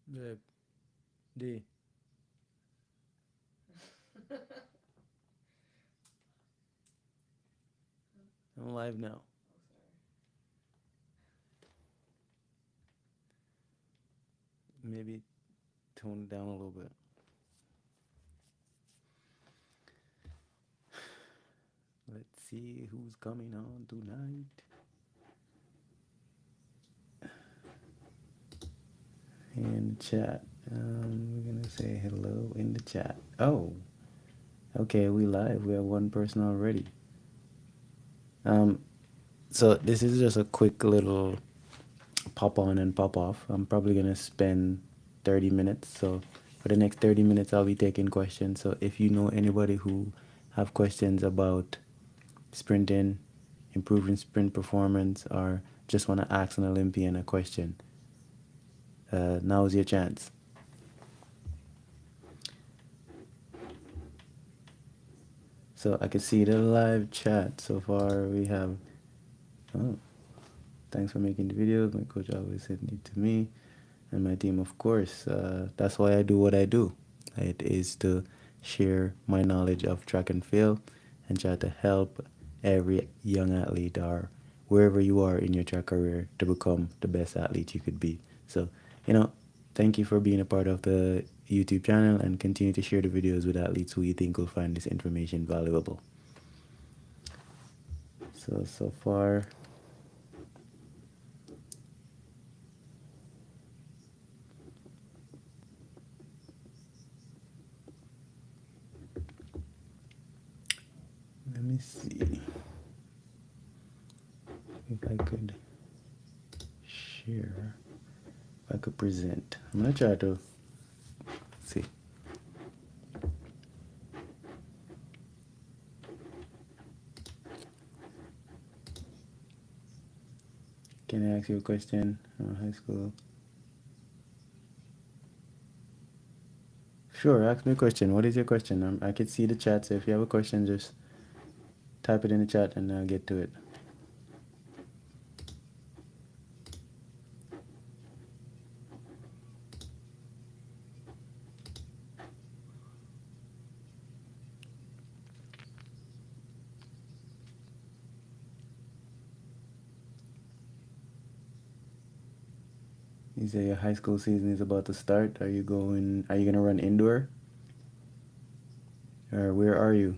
Babe, D, I'm live now. Maybe tone it down a little bit. Let's see who's coming on tonight. In the chat. We're gonna say hello in the chat. Oh, okay, we live. We have one person already. Um, so this is just a quick little pop on and pop off. I'm probably gonna spend 30 minutes. So for the next 30 minutes, I'll be taking questions. So if you know anybody who have questions about sprinting, improving sprint performance, or just want to ask an Olympian a question, now's your chance. So I can see the live chat so far. We have, oh, thanks for making the videos. My coach always sent it to me and my team, of course. That's why I do what I do. It is to share my knowledge of track and field and try to help every young athlete or wherever you are in your track career to become the best athlete you could be. So, you know, thank you for being a part of the YouTube channel and continue to share the videos with athletes who you think will find this information valuable. So far, let me see if I could share, if I could present. I'm gonna try to see. Can I ask you a question? High school. Sure, ask me a question. What is your question? I can see the chat, so if you have a question, just type it in the chat and I'll get to it. You say your high school season is about to start. Are you gonna run indoor? Or where are you?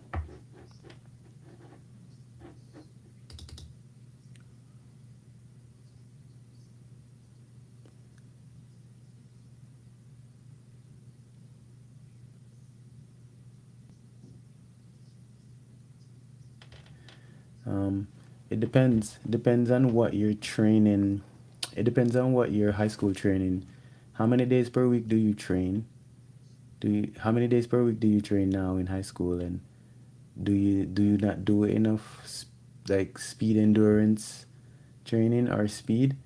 Um, it depends. Depends on what you're training. It depends on what your high school training. How many days per week do you train? How many days per week do you train now in high school? And do you not do enough like speed endurance training or speed?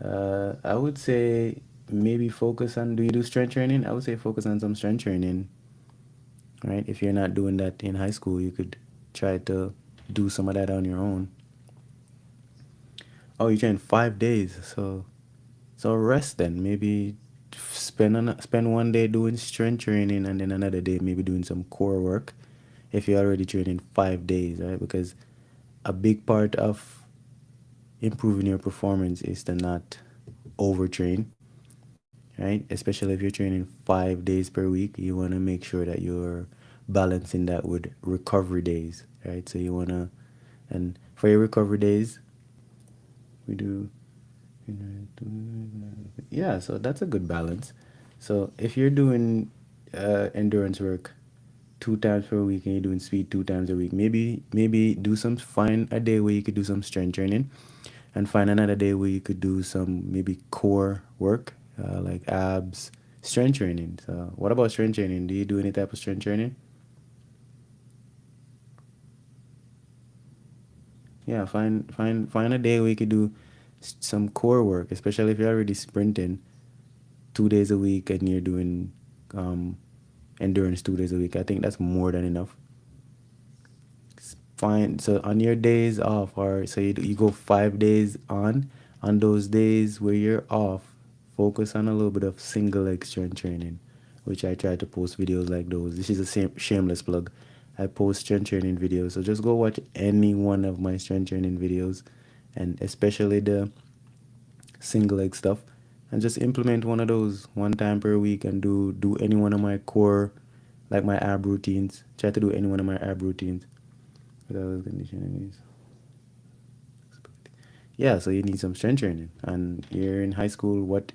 I would say maybe focus on. Do you do strength training? I would say focus on some strength training. Right? If you're not doing that in high school, you could try to do some of that on your own. Oh, you train 5 days, so rest then. Maybe spend one day doing strength training and then another day maybe doing some core work. If you're already training 5 days, right? Because a big part of improving your performance is to not overtrain, right? Especially if you're training 5 days per week, you want to make sure that you're balancing that with recovery days, right? So you want to, and for your recovery days, we do, yeah, so that's a good balance. So if you're doing endurance work 2 times per week and you're doing speed 2 times a week, maybe do some, find a day where you could do some strength training and find another day where you could do some maybe core work, like abs, strength training. So what about strength training? Do you do any type of strength training? Yeah, find a day where you could do some core work, especially if you're already sprinting 2 days a week and you're doing um, endurance 2 days a week. I think that's more than enough. Fine. So on your days off, or so you go 5 days on those days where you're off, focus on a little bit of single leg strength training, which I try to post videos like those. This is a shameless plug. I post strength training videos, so just go watch any one of my strength training videos, and especially the single leg stuff, and just implement one of those one time per week, and do any one of my core, like my ab routines. Try to do any one of my ab routines without conditioning. Yeah, so you need some strength training, and you're in high school. What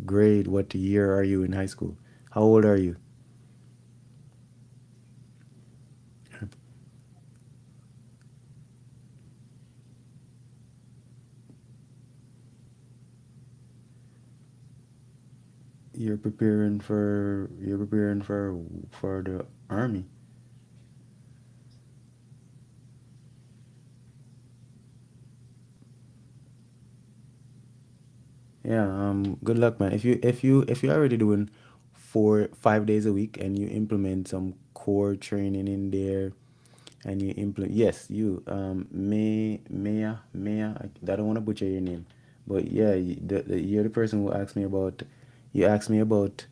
grade, what year are you in high school? How old are you? You're preparing for the army. Yeah, good luck, man. If you're already doing 5 days a week, and you implement some core training in there, and you implement, yes, you, Maya, I don't want to butcher your name, but yeah, you're the person who asked me about, you asked me about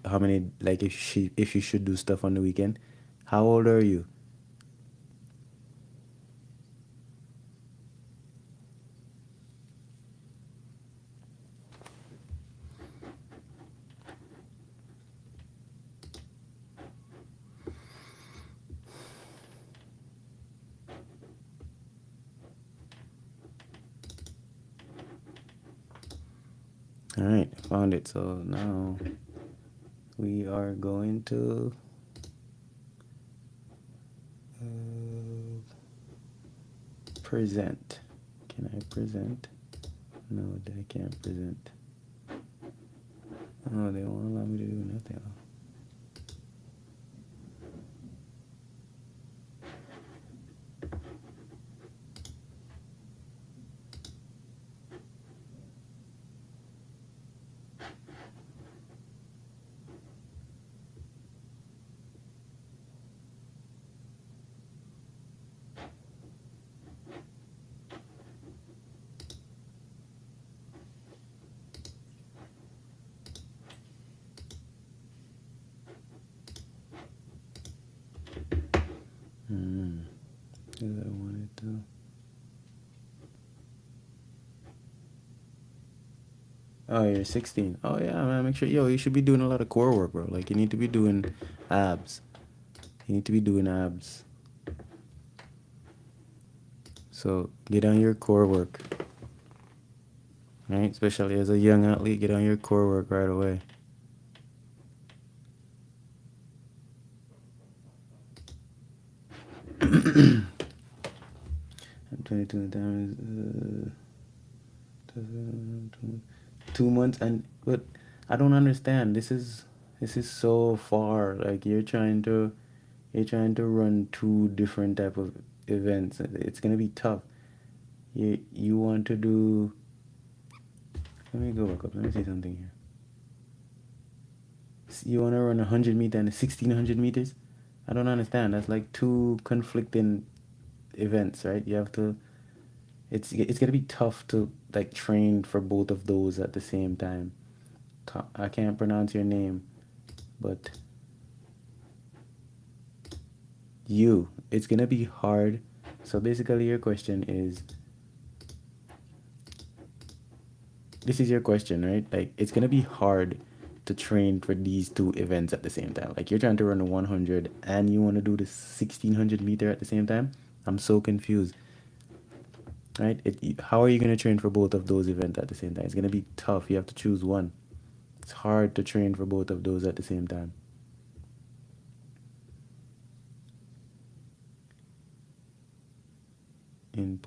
how many, like, if you should do stuff on the weekend. How old are you? All right, found it. So now we are going to present. Can I present? No, I can't present. Oh, they won't allow me to do nothing. Hmm. Because I wanted to. Oh, you're 16. Oh yeah, man. Make sure, yo, you should be doing a lot of core work, bro. Like, you need to be doing abs. You need to be doing abs. So get on your core work, right? Especially as a young athlete, get on your core work right away. I'm 22 times. 2 months, and but I don't understand. This is so far. Like, you're trying to run two different type of events. It's gonna be tough. You want to do. Let me go back up. Let me see something here. You want to run 100 meter and 1600 meters? I don't understand. That's like two conflicting events, right? You have to. It's gonna be tough to, like, train for both of those at the same time. I can't pronounce your name, but it's gonna be hard. So basically, your question is, this is your question, right? Like, it's gonna be hard to train for these two events at the same time. Like, you're trying to run a 100 and you want to do the 1600 meter at the same time. I'm so confused, right? How are you gonna train for both of those events at the same time? It's gonna be tough. You have to choose one. It's hard to train for both of those at the same time. In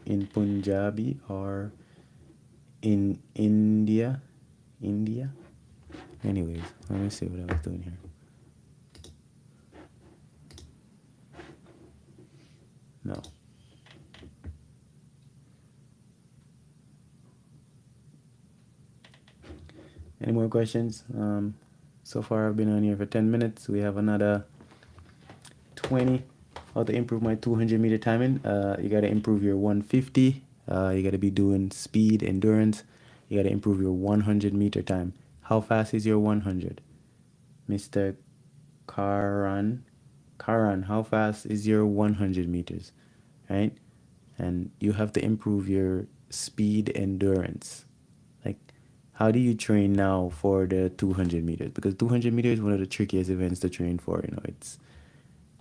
in Punjabi, or in India. India. Anyways, let me see what I was doing here. No. Any more questions? So far I've been on here for 10 minutes. We have another 20. How to improve my 200-meter timing? You got to improve your 150. You got to be doing speed, endurance. You got to improve your 100-meter time. How fast is your 100? Mr. Karan, Karan, how fast is your 100 meters? Right? And you have to improve your speed endurance. Like, how do you train now for the 200 meters? Because 200 meters is one of the trickiest events to train for. It's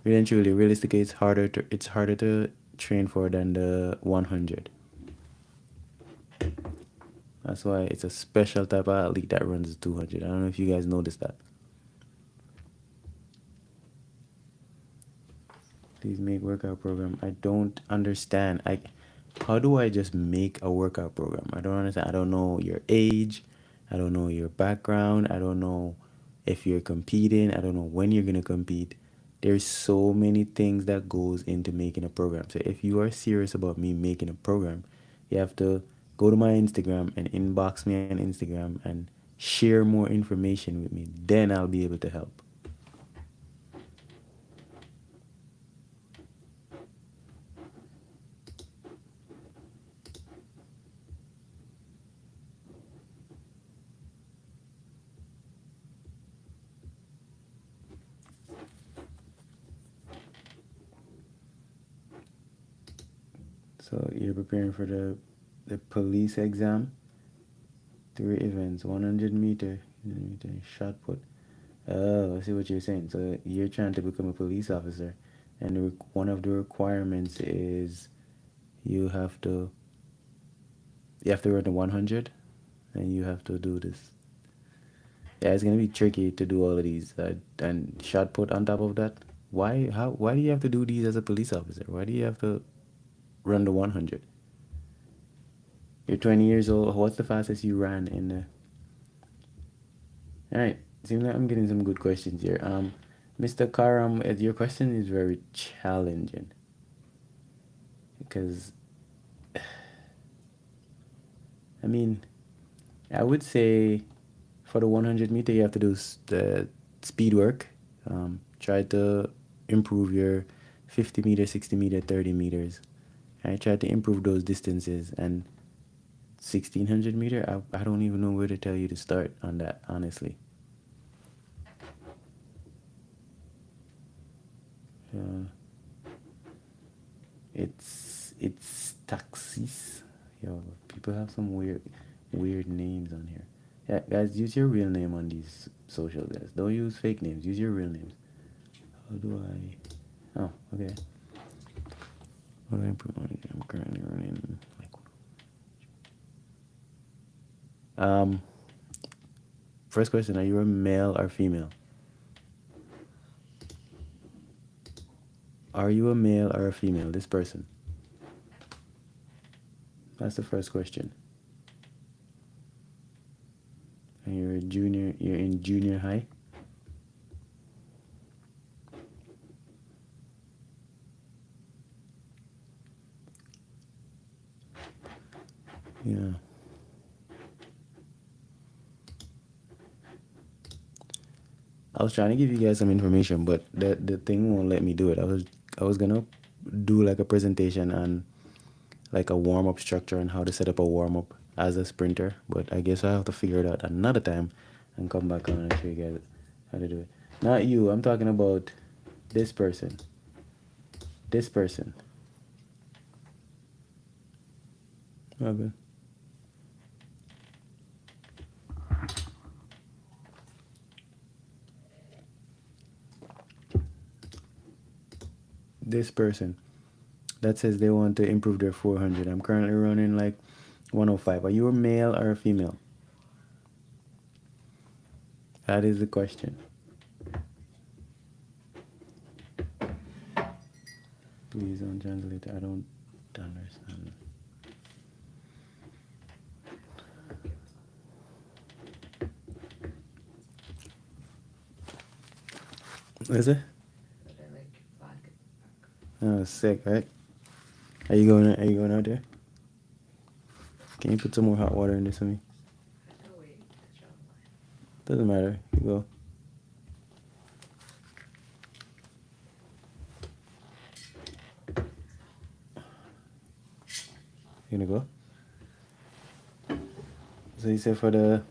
really and truly, realistically, it's harder to train for than the 100. That's why it's a special type of athlete that runs the 200. I don't know if you guys noticed that. Please make workout program. I don't understand. How do I just make a workout program? I don't understand. I don't know your age. I don't know your background. I don't know if you're competing. I don't know when you're gonna compete. There's so many things that goes into making a program. So if you are serious about me making a program, you have to go to my Instagram and inbox me on Instagram and share more information with me. Then I'll be able to help. So you're preparing for the police exam. 3 events, 100-meter, shot put. Oh, I see what you're saying. So you're trying to become a police officer, and one of the requirements is you have to run the 100, and you have to do this. Yeah, it's gonna be tricky to do all of these, and shot put on top of that. Why do you have to do these as a police officer? Why do you have to run the 100? You're 20 years old. What's the fastest you ran in the? All right. Seems like I'm getting some good questions here. Mr. Karam, your question is very challenging because, I mean, I would say for the 100-meter, you have to do the speed work. Try to improve your 50-meter, 60-meter, 30 meters. I try to improve those distances. And 1600-meter, I don't even know where to tell you to start on that, honestly. It's taxis. Yo, people have some weird names on here. Yeah, guys, use your real name on these social guys. Don't use fake names. Use your real names. How do I? Oh, okay. What do I put on? I'm currently running. First question: are you a male or female? Are you a male or a female? This person. That's the first question. And you're a junior. You're in junior high. Yeah. I was trying to give you guys some information, but the thing won't let me do it. I was gonna do like a presentation on like a warm up structure and how to set up a warm up as a sprinter, but I guess I have to figure it out another time and come back on and show you guys how to do it. Not you. I'm talking about this person. This person. Okay. This person that says they want to improve their 400. I'm currently running like 105. Are you a male or a female? That is the question. Please don't translate. I don't understand. Is it? Oh, sick, right? Are you going out there? Can you put some more hot water in this for me? Doesn't matter. You go. You gonna go? So you say for the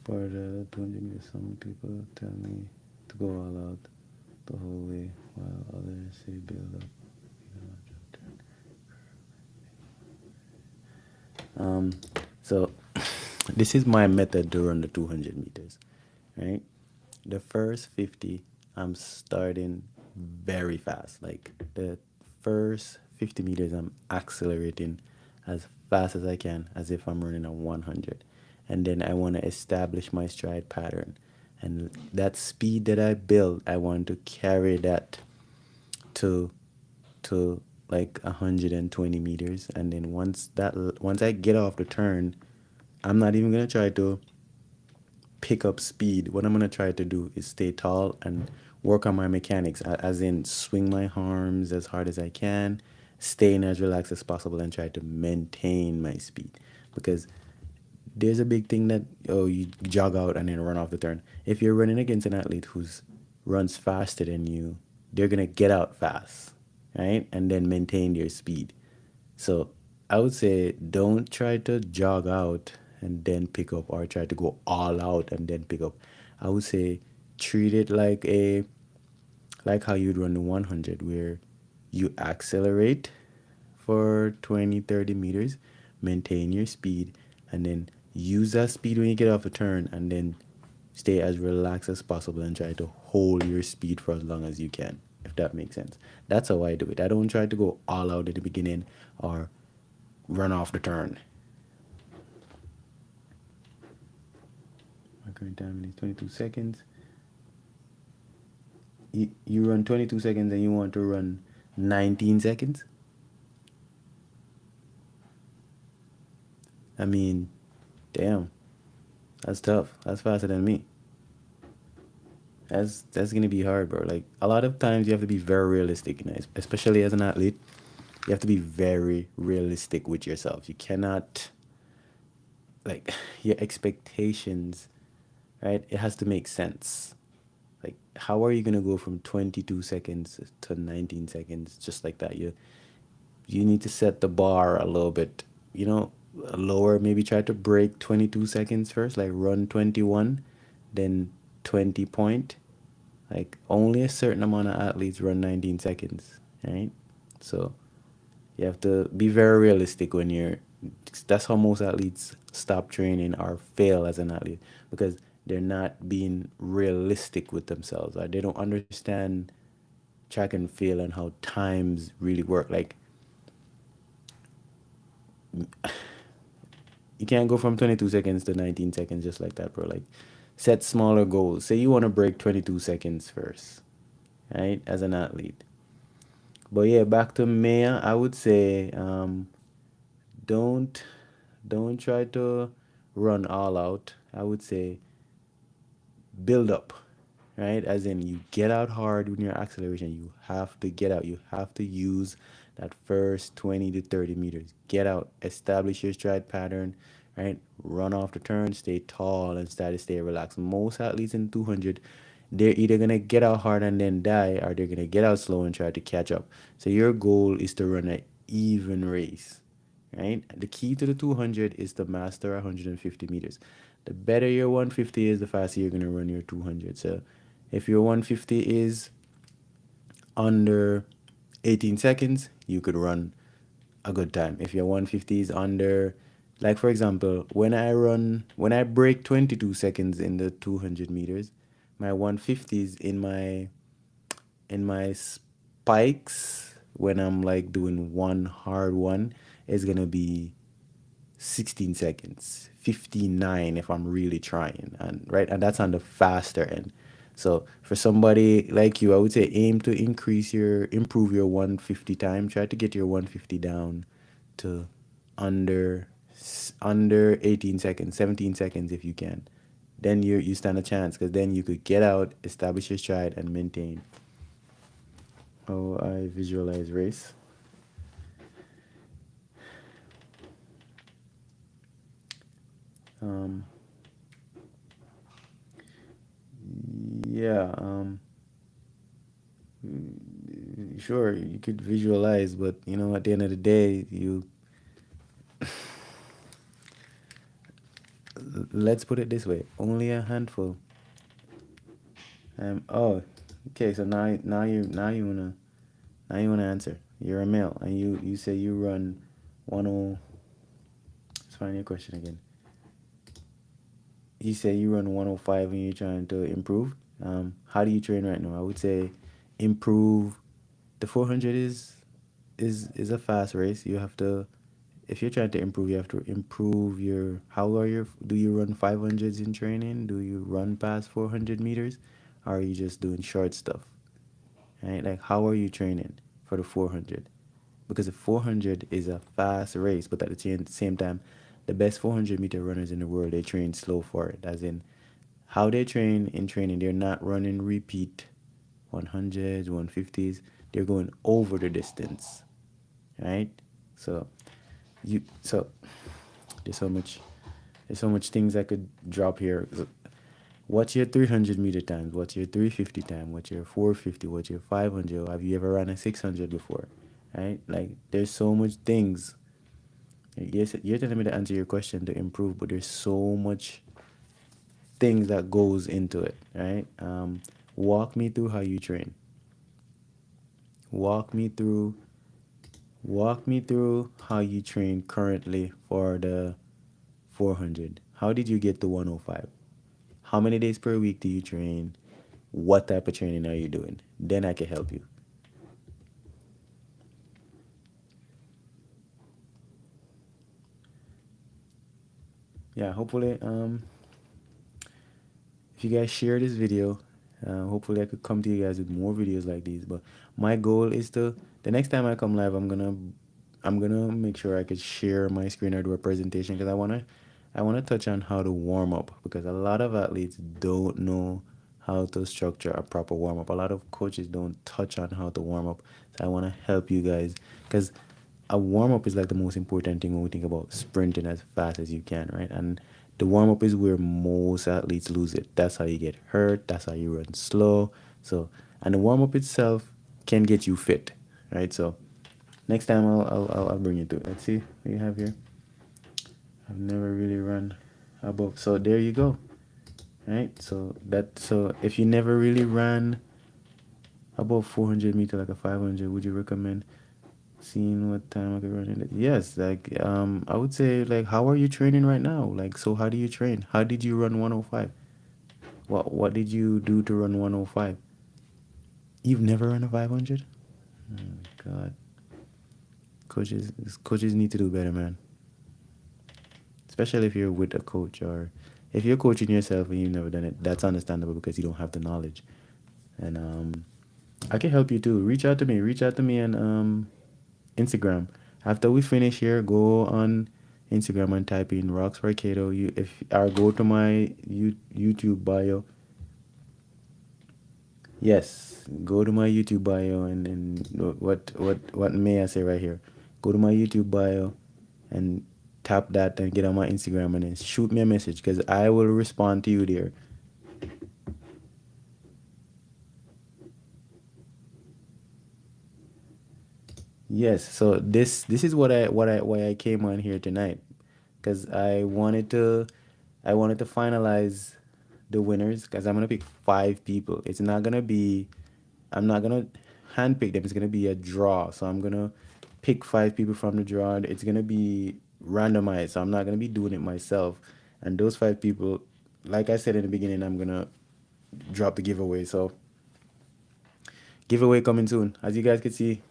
For the 200 meters, some people tell me to go all out the whole way, while others say build up. Um, so this is my method to run the 200 meters, right? The first 50, I'm starting very fast. Like the first 50 meters, I'm accelerating as fast as I can, as if I'm running a 100. And then I want to establish my stride pattern. And that speed that I build, I want to carry that to like 120 meters, and then once I get off the turn, I'm not even gonna try to pick up speed. What I'm gonna try to do is stay tall and work on my mechanics, as in swing my arms as hard as I can, staying as relaxed as possible, and try to maintain my speed. Because there's a big thing that, oh, you jog out and then run off the turn. If you're running against an athlete who's runs faster than you, they're gonna get out fast, right? And then maintain their speed. So I would say don't try to jog out and then pick up, or try to go all out and then pick up. I would say treat it like how you'd run the 100, where you accelerate for 20, 30 meters, maintain your speed, and then use that speed when you get off a turn, and then stay as relaxed as possible and try to hold your speed for as long as you can, if that makes sense. That's how I do it. I don't try to go all out at the beginning or run off the turn. My current time is 22 seconds. You run 22 seconds and you want to run 19 seconds? I mean, damn, that's tough. That's faster than me. That's gonna be hard, bro. Like a lot of times you have to be very realistic, you know, especially as an athlete. You have to be very realistic with yourself. You cannot, like, your expectations, right? It has to make sense. Like, how are you gonna go from 22 seconds to 19 seconds just like that? You need to set the bar a little bit, you know, lower. Maybe try to break 22 seconds first, like run 21, then 20 point. Like only a certain amount of athletes run 19 seconds, right? So you have to be very realistic when you're. That's how most athletes stop training or fail as an athlete, because they're not being realistic with themselves, or they don't understand track and field and how times really work. Like you can't go from 22 seconds to 19 seconds just like that, bro. Like set smaller goals. Say you want to break 22 seconds first, right? As an athlete. But yeah, back to Maya, I would say don't don't try to run all out. I would say build up, right? As in you get out hard with your acceleration. You have to get out. You have to use that first 20 to 30 meters. Get out, establish your stride pattern, right? Run off the turn, stay tall, and stay relaxed. Most athletes in 200, they're either gonna get out hard and then die, or they're gonna get out slow and try to catch up. So your goal is to run an even race, right? The key to the 200 is to master 150 meters. The better your 150 is, the faster you're gonna run your 200. So if your 150 is under 18 seconds, you could run a good time. If your 150 is under, like for example, when I break 22 seconds in the 200 meters, my 150s in my spikes, when I'm like doing one hard one, is gonna be 16 seconds, 59 if I'm really trying, and right, and that's on the faster end. So for somebody like you, I would say aim to improve your 150 time. Try to get your 150 down to under under 18 seconds, 17 seconds if you can. Then you stand a chance, because then you could get out, establish your stride, and maintain. How I visualize race. Um, yeah, sure, you could visualize, but you know, at the end of the day, let's put it this way, only a handful. Oh, okay, so now you wanna answer. You're a male, and you say you run 10. Let's find your question again. You say you run 105 and you're trying to improve. How do you train right now? I would say improve. The 400 is a fast race. You have to, if you're trying to improve, you have to improve your. How are your? Do you run 500s in training? Do you run past 400 meters? Or are you just doing short stuff? Right? Like, how are you training for the 400? Because the 400 is a fast race, but at the same time, the best 400-meter runners in the world, they train slow for it. As in, how they train in training, they're not running repeat 100s, 150s. They're going over the distance, right? So so there's so much things I could drop here. What's your 300-meter times? What's your 350 time? What's your 450? What's your 500? Have you ever run a 600 before? Right? Like, there's so much things. Yes, you're telling me to answer your question to improve, but there's so much things that goes into it, right? Walk me through how you train. Walk me through walk me through how you train currently for the 400. How did you get to 105? How many days per week do you train? What type of training are you doing? Then I can help you. Yeah, hopefully, if you guys share this video, hopefully I could come to you guys with more videos like these. But my goal is to, the next time I come live, I'm gonna make sure I could share my screen or do a presentation, because I wanna touch on how to warm up, because a lot of athletes don't know how to structure a proper warm up. A lot of coaches don't touch on how to warm up. So I wanna help you guys, because a warm up is like the most important thing when we think about sprinting as fast as you can, right? And the warm up is where most athletes lose it. That's how you get hurt. That's how you run slow. So, and the warm up itself can get you fit, right? So, next time I'll bring you to it. Let's see what you have here. I've never really run above. So there you go, right? So if you never really ran above 400 meter, like a 500, would you recommend seeing what time I could run it? Yes, like I would say, like, how are you training right now? Like, so how do you train? How did you run 105? What did you do to run 105? You've never run a 500? Oh my God. Coaches need to do better, man. Especially if you're with a coach, or if you're coaching yourself and you've never done it, that's understandable because you don't have the knowledge. And I can help you too. Reach out to me. Reach out to me on Instagram. After we finish here, go on Instagram and type in Roxroy Cato. You if or go to my YouTube bio. Yes, go to my YouTube bio, and what may I say right here? Go to my YouTube bio and tap that and get on my Instagram and then shoot me a message, because I will respond to you there. Yes, so this is why I came on here tonight, because I wanted to finalize the winners, because I'm gonna pick 5 people. It's not gonna be I'm not gonna handpick them. It's gonna be a draw. So I'm gonna pick 5 people from the draw. It's gonna be randomized. So I'm not gonna be doing it myself. And those 5 people, like I said in the beginning, I'm gonna drop the giveaway. So giveaway coming soon. As you guys can see,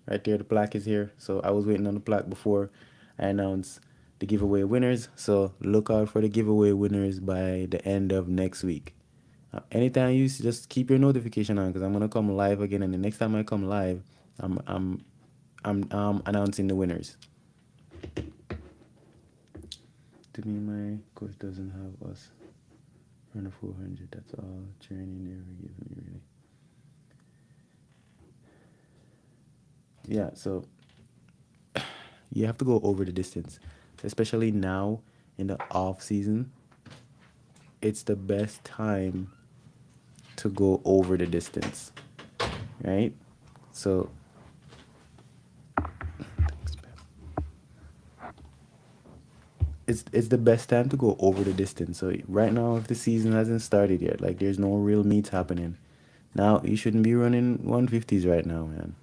right there, the plaque is here. So I was waiting on the plaque before I announced the giveaway winners. So look out for the giveaway winners by the end of next week. Anytime you just keep your notification on, because I'm gonna come live again, and the next time I come live, I'm I'm I'm announcing the winners. To me, my coach doesn't have us run a 400. That's all training they ever given me, really. Yeah, so you have to go over the distance, especially now. in the off season, it's the best time to go over the distance, right? So it's the best time to go over the distance. So right now, if the season hasn't started yet, like there's no real meets happening, now you shouldn't be running 150s right now, man.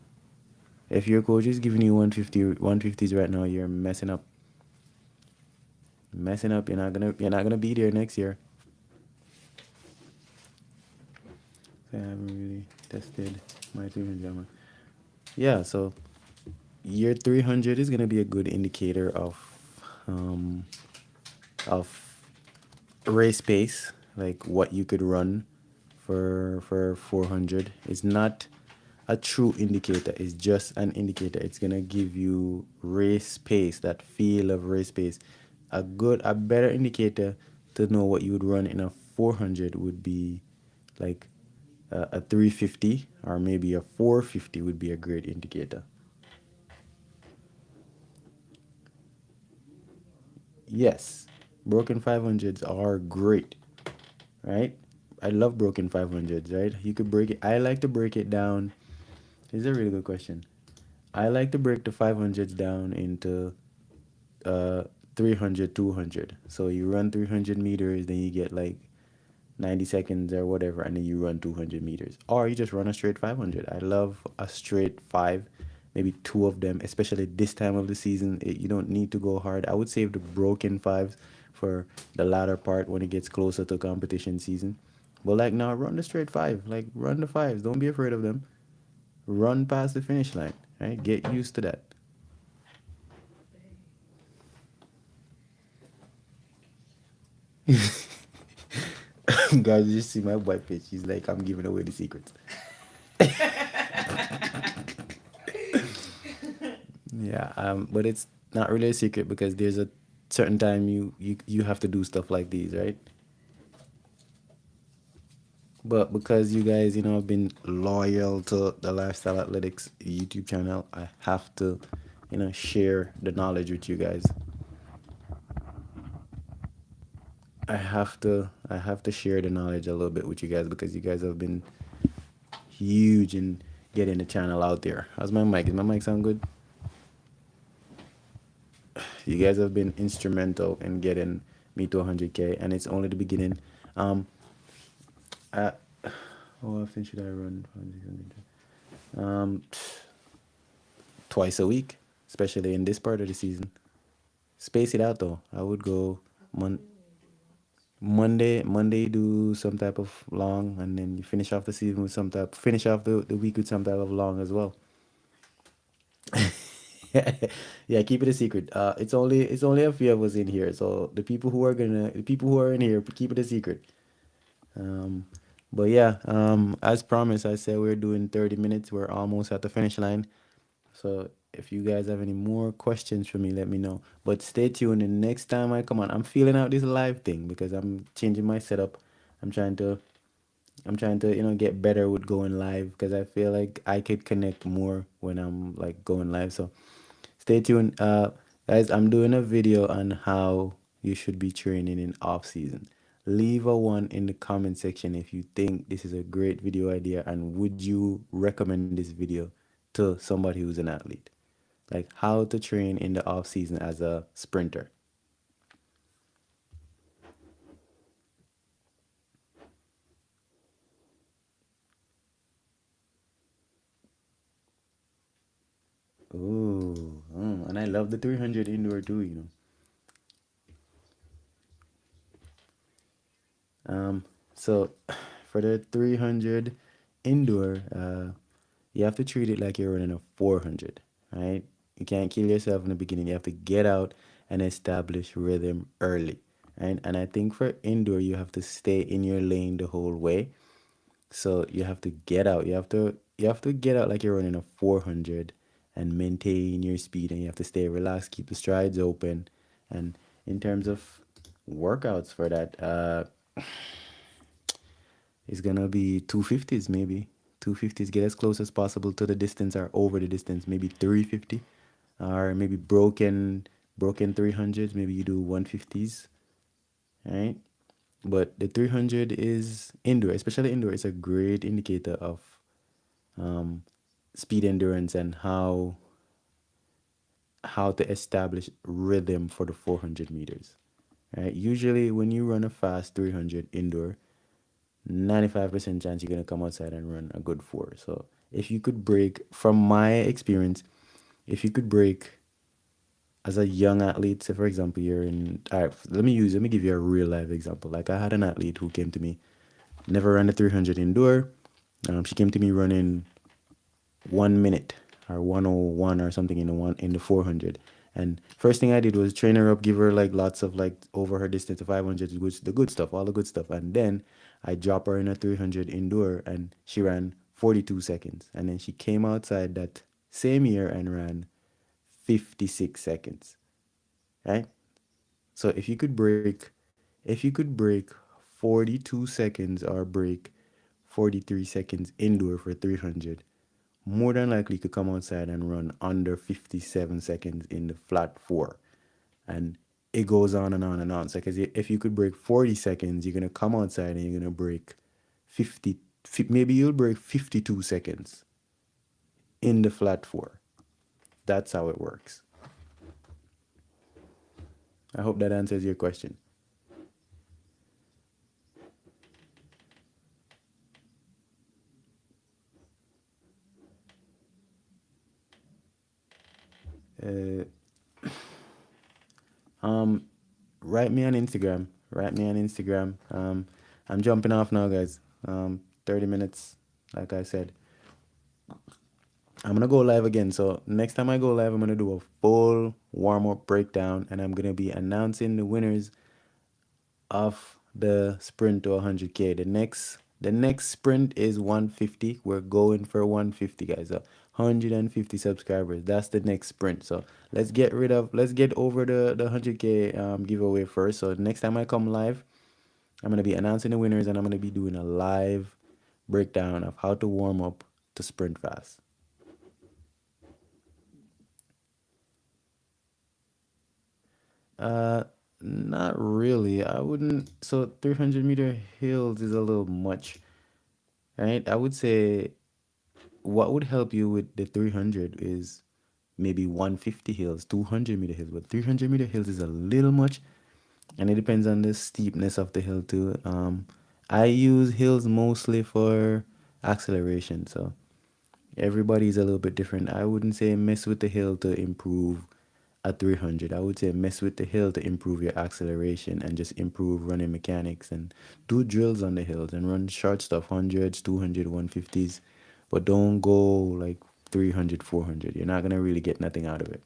If your coach is giving you 150s right now, you're messing up. Messing up. You're not gonna be there next year. So I haven't really tested my 300. Yeah, so year 300 is gonna be a good indicator um of race pace, like what you could run for 400. It's not a true indicator. It's just an indicator. It's gonna give you race pace, that feel of race pace. A better indicator to know what you would run in a 400 would be like a 350, or maybe a 450 would be a great indicator. Yes, broken 500s are great, right? I love broken 500s, right? You could break it. I like to break it down. This is a really good question. I like to break the 500s down into uh 300, 200. So you run 300 meters, then you get like 90 seconds or whatever, and then you run 200 meters. Or you just run a straight 500. I love a straight five, maybe two of them, especially this time of the season. You don't need to go hard. I would save the broken fives for the latter part when it gets closer to competition season. But like now, run the straight five. Like run the fives. Don't be afraid of them. Run past the finish line. Right? Get used to that. Guys, you see my white pitch. He's like, I'm giving away the secrets. Yeah, but it's not really a secret because there's a certain time you have to do stuff like these, right? But because you guys, have been loyal to the Lifestyle Athletics YouTube channel, I have to, share the knowledge with you guys. I have to share the knowledge a little bit with you guys because you guys have been huge in getting the channel out there. How's my mic? Is my mic sound good? You guys have been instrumental in getting me to 100K, and it's only the beginning. Um, I, how often should I run? Um, twice a week, especially in this part of the season. Space it out though. I would go mon- Monday do some type of long, and then you finish off the season with some type. Finish off the week with some type of long as well. Yeah, keep it a secret. It's only a few of us in here, so the people who are in here, keep it a secret. Um, but yeah, as promised, I said we're doing 30 minutes. We're almost at the finish line. So if you guys have any more questions for me, let me know. But stay tuned. And next time I come on, I'm feeling out this live thing because I'm changing my setup. I'm trying to get better with going live because I feel like I could connect more when I'm like going live. So stay tuned. Guys, I'm doing a video on how you should be training in off season. Leave a one in the comment section if you think this is a great video idea, and would you recommend this video to somebody who's an athlete? Like how to train in the off season as a sprinter. Ooh, and I love the 300 indoor too. Um, so for the 300 indoor, you have to treat it like you're running a 400, right? You can't kill yourself in the beginning. You have to get out and establish rhythm early, right? And I think for indoor, you have to stay in your lane the whole way. So you have to get out. You have to get out like you're running a 400 and maintain your speed, and you have to stay relaxed, keep the strides open. And in terms of workouts for that, it's gonna be 250s maybe. 250s, get as close as possible to the distance or over the distance, maybe 350, or maybe broken 300s, maybe you do 150s, right? But the 300 is indoor, especially indoor. It's a great indicator of um, speed endurance and how to establish rhythm for the 400 meters. Right? Usually, when you run a fast 300 indoor, 95% chance you're gonna come outside and run a good four. So if you could break, from my experience, if you could break as a young athlete, say for example you're in, all right, let me give you a real life example. Like I had an athlete who came to me, never ran a 300 indoor. She came to me running 1 minute or 101 or something in the 400. And first thing I did was train her up, give her like lots of like over her distance to 500, the good stuff, all the good stuff. And then I drop her in a 300 indoor and she ran 42 seconds. And then she came outside that same year and ran 56 seconds, right? So if you could break 42 seconds or break 43 seconds indoor for 300, more than likely could come outside and run under 57 seconds in the flat four. And it goes on and on and on. So, because if you could break 40 seconds, you're going to come outside and you're going to break 50, maybe you'll break 52 seconds in the flat four. That's how it works. I hope that answers your question. Uh, um, write me on Instagram. Write me on Instagram. I'm jumping off now, guys. 30 minutes, like I said. I'm gonna go live again. So next time I go live, I'm gonna do a full warm-up breakdown and I'm gonna be announcing the winners of the sprint to 100K. The next sprint is 150. We're going for 150, guys. So 150 subscribers. That's the next sprint. So let's get over the 100K giveaway first. So next time I come live, I'm gonna be announcing the winners and I'm gonna be doing a live breakdown of how to warm up to sprint fast. Uh, Not really. I wouldn't. So 300-meter hills is a little much, right? I would say what would help you with the 300 is maybe 150 hills, 200-meter hills, but 300-meter hills is a little much, and it depends on the steepness of the hill too. I use hills mostly for acceleration, so everybody's a little bit different. I wouldn't say mess with the hill to improve a 300. I would say mess with the hill to improve your acceleration and just improve running mechanics and do drills on the hills and run short stuff, hundreds, 200, 150s, but don't go like 300, 400. You're not going to really get nothing out of it.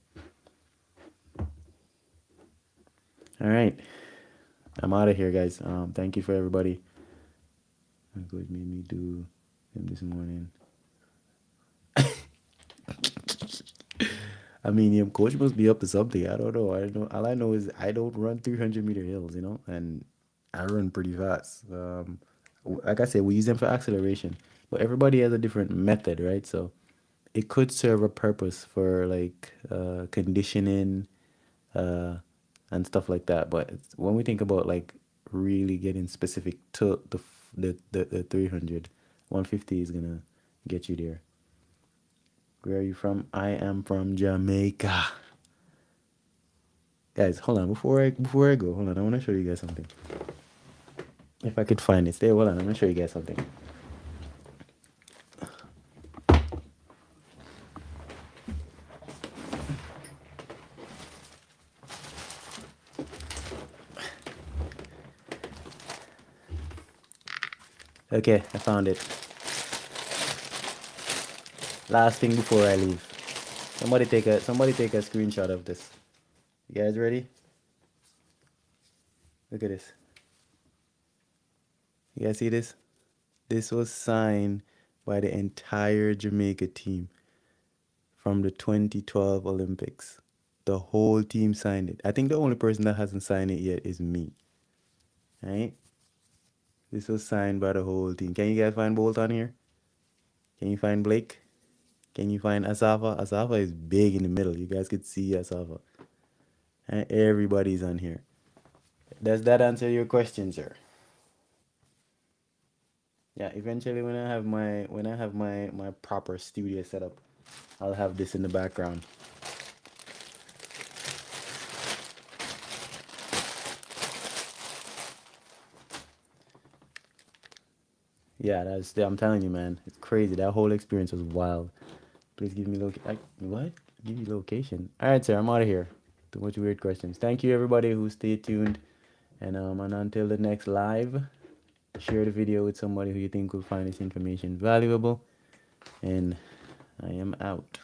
All right. I'm out of here, guys. Thank you for everybody. My coach made me do them this morning. I mean, your coach must be up to something. I don't know. I don't know. All I know is I don't run 300-meter hills, and I run pretty fast. Like I said, we use them for acceleration, but everybody has a different method, right? So it could serve a purpose for like conditioning uh, and stuff like that. But when we think about like really getting specific to the 300, 150 is gonna get you there. Where are you from? I am from Jamaica. Guys, hold on. Before I go, hold on. I want to show you guys something. If I could find it, stay. Hold on. I'm gonna show you guys something. Okay, I found it. Last thing before I leave. Somebody take a screenshot of this. You guys ready? Look at this. You guys see this? This was signed by the entire Jamaica team from the 2012 Olympics. The whole team signed it. I think the only person that hasn't signed it yet is me. Right? This was signed by the whole team. Can you guys find Bolt on here? Can you find Blake? Can you find Asafa? Asafa is big in the middle. You guys could see Asafa. And everybody's on here. Does that answer your question, sir? Yeah, eventually when I have my proper studio set up, I'll have this in the background. Yeah, I'm telling you, man, it's crazy. That whole experience was wild. Please give me what? Give you location. All right, sir, I'm out of here. Too much weird questions. Thank you everybody who stayed tuned, and until the next live, share the video with somebody who you think will find this information valuable. And I am out.